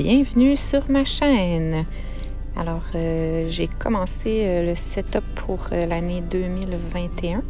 bienvenue sur ma chaîne. Alors, j'ai commencé le setup pour l'année 2021.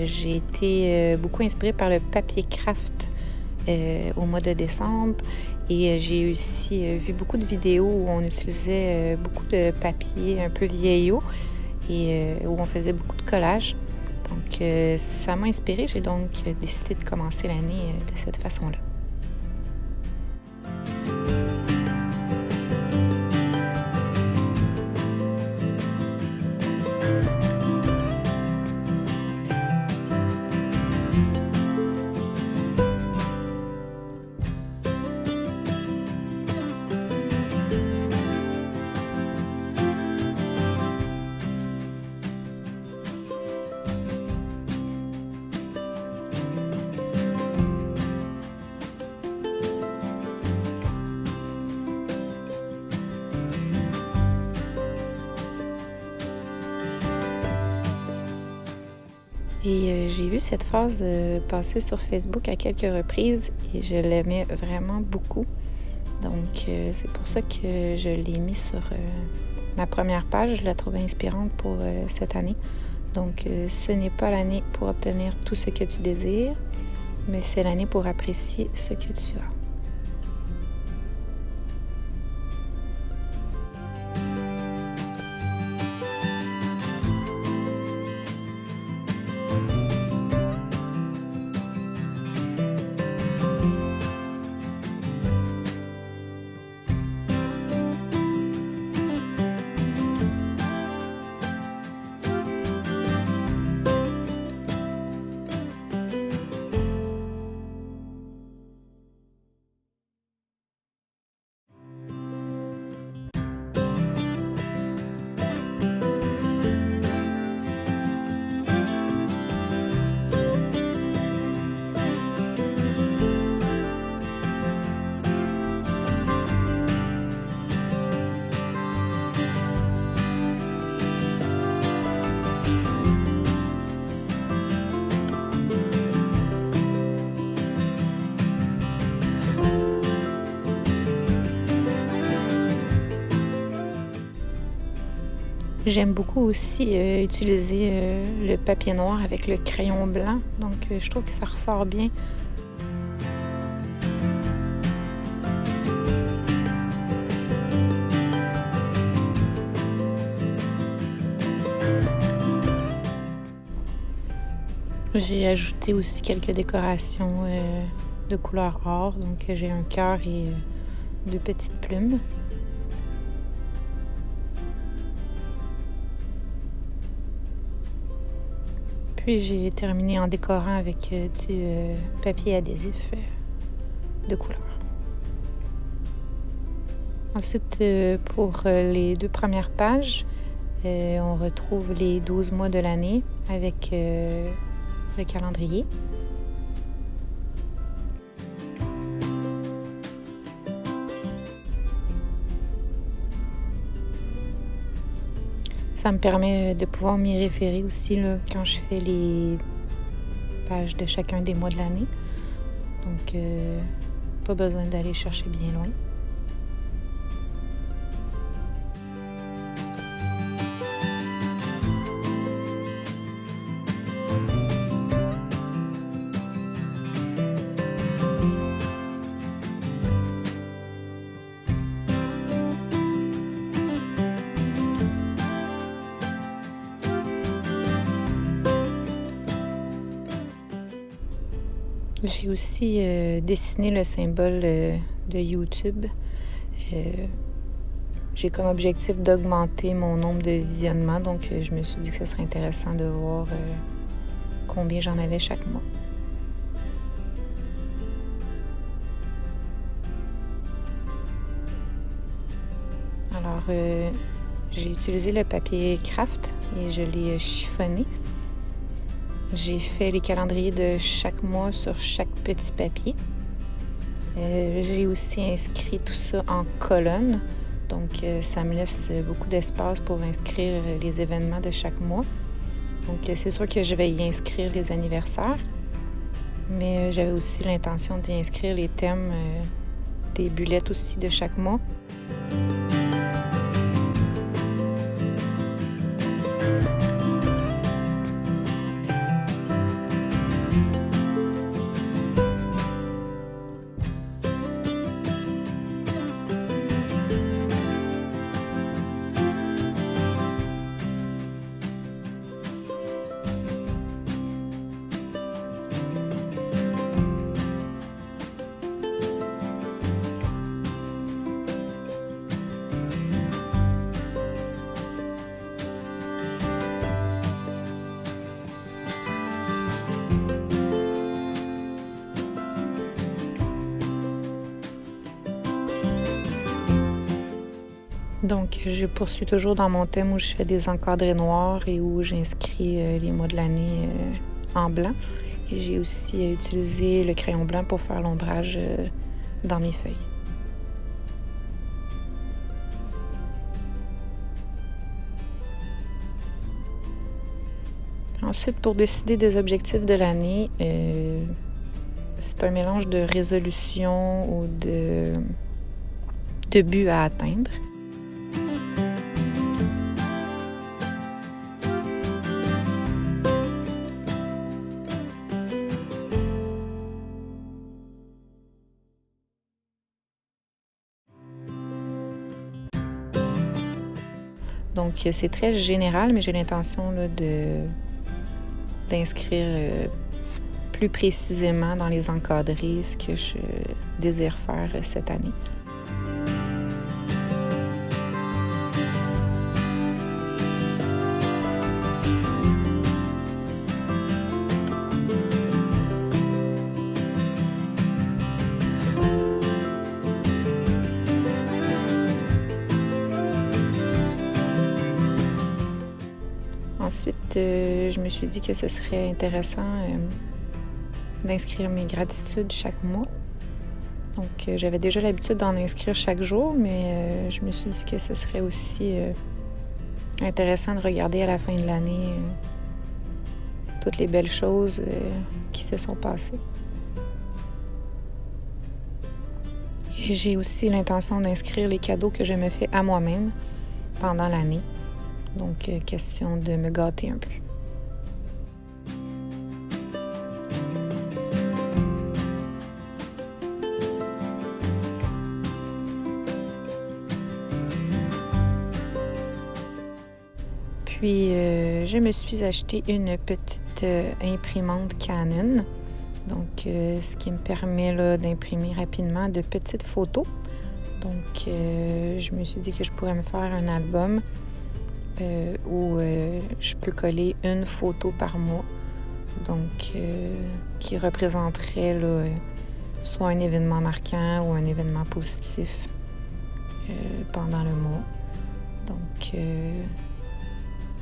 J'ai été beaucoup inspirée par le papier craft au mois de décembre et j'ai aussi vu beaucoup de vidéos où on utilisait beaucoup de papier un peu vieillot et où on faisait beaucoup de collages. Donc, ça m'a inspirée. J'ai donc décidé de commencer l'année de cette façon-là. Et j'ai vu cette phrase passer sur Facebook à quelques reprises et je l'aimais vraiment beaucoup. Donc, c'est pour ça que je l'ai mis sur ma première page. Je la trouvais inspirante pour cette année. Donc, ce n'est pas l'année pour obtenir tout ce que tu désires, mais c'est l'année pour apprécier ce que tu as. J'aime beaucoup aussi utiliser le papier noir avec le crayon blanc. Donc, je trouve que ça ressort bien. J'ai ajouté aussi quelques décorations de couleur or. Donc, j'ai un cœur et deux petites plumes. Puis j'ai terminé en décorant avec du papier adhésif de couleur. Ensuite, pour les deux premières pages, on retrouve les 12 mois de l'année avec le calendrier. Ça me permet de pouvoir m'y référer aussi là, quand je fais les pages de chacun des mois de l'année. Donc, pas besoin d'aller chercher bien loin. J'ai aussi dessiné le symbole de YouTube. J'ai comme objectif d'augmenter mon nombre de visionnements, donc je me suis dit que ce serait intéressant de voir combien j'en avais chaque mois. Alors, j'ai utilisé le papier craft et je l'ai chiffonné. J'ai fait les calendriers de chaque mois sur chaque petit papier. J'ai aussi inscrit tout ça en colonne. Donc, ça me laisse beaucoup d'espace pour inscrire les événements de chaque mois. Donc, c'est sûr que je vais y inscrire les anniversaires. Mais j'avais aussi l'intention d'y inscrire les thèmes des bullettes aussi de chaque mois. Donc, je poursuis toujours dans mon thème où je fais des encadrés noirs et où j'inscris les mois de l'année en blanc. Et j'ai aussi utilisé le crayon blanc pour faire l'ombrage dans mes feuilles. Ensuite, pour décider des objectifs de l'année, c'est un mélange de résolution ou de buts à atteindre. Donc, c'est très général, mais j'ai l'intention là, d'inscrire plus précisément dans les encadrés ce que je désire faire cette année. Ensuite, je me suis dit que ce serait intéressant d'inscrire mes gratitudes chaque mois. Donc, j'avais déjà l'habitude d'en inscrire chaque jour, mais je me suis dit que ce serait aussi intéressant de regarder à la fin de l'année toutes les belles choses qui se sont passées. Et j'ai aussi l'intention d'inscrire les cadeaux que je me fais à moi-même pendant l'année. Donc, question de me gâter un peu. Puis, je me suis acheté une petite imprimante Canon. Donc, ce qui me permet là, d'imprimer rapidement de petites photos. Donc, je me suis dit que je pourrais me faire un album où je peux coller une photo par mois, donc qui représenterait là, soit un événement marquant ou un événement positif pendant le mois. Donc,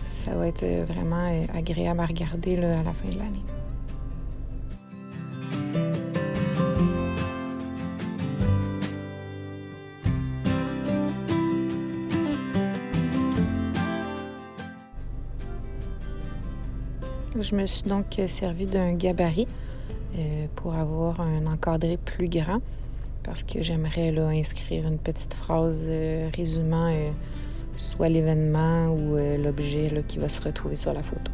ça va être vraiment agréable à regarder là, à la fin de l'année. Je me suis donc servi d'un gabarit pour avoir un encadré plus grand parce que j'aimerais là, inscrire une petite phrase résumant soit l'événement ou l'objet là, qui va se retrouver sur la photo.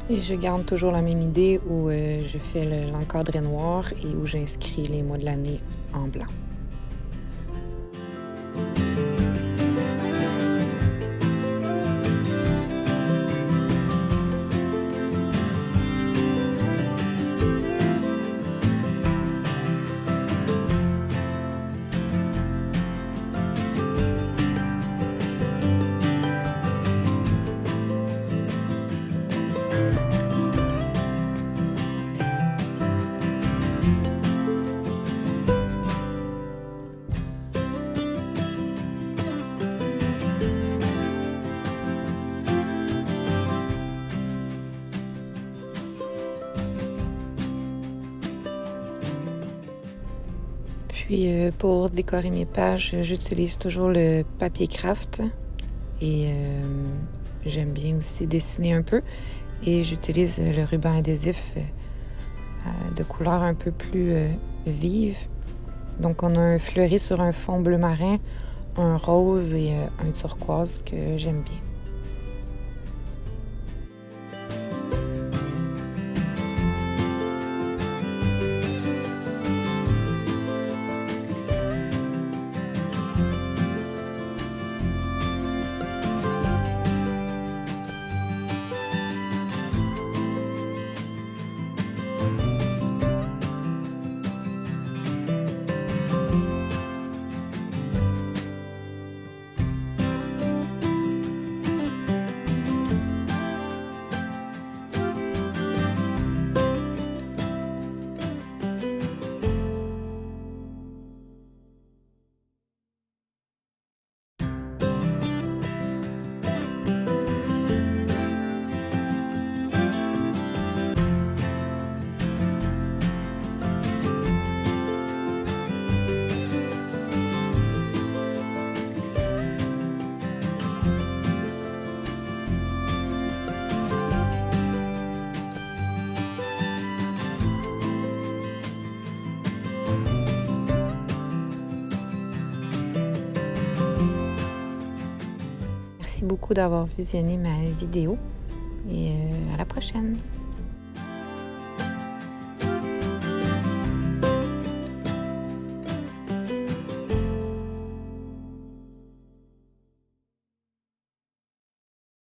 Et je garde toujours la même idée où je fais l'encadré noir et où j'inscris les mois de l'année en blanc. Puis pour décorer mes pages, j'utilise toujours le papier craft et j'aime bien aussi dessiner un peu et j'utilise le ruban adhésif de couleur un peu plus vive. Donc on a un fleuri sur un fond bleu marin, un rose et un turquoise que j'aime bien. Merci beaucoup d'avoir visionné ma vidéo et à la prochaine.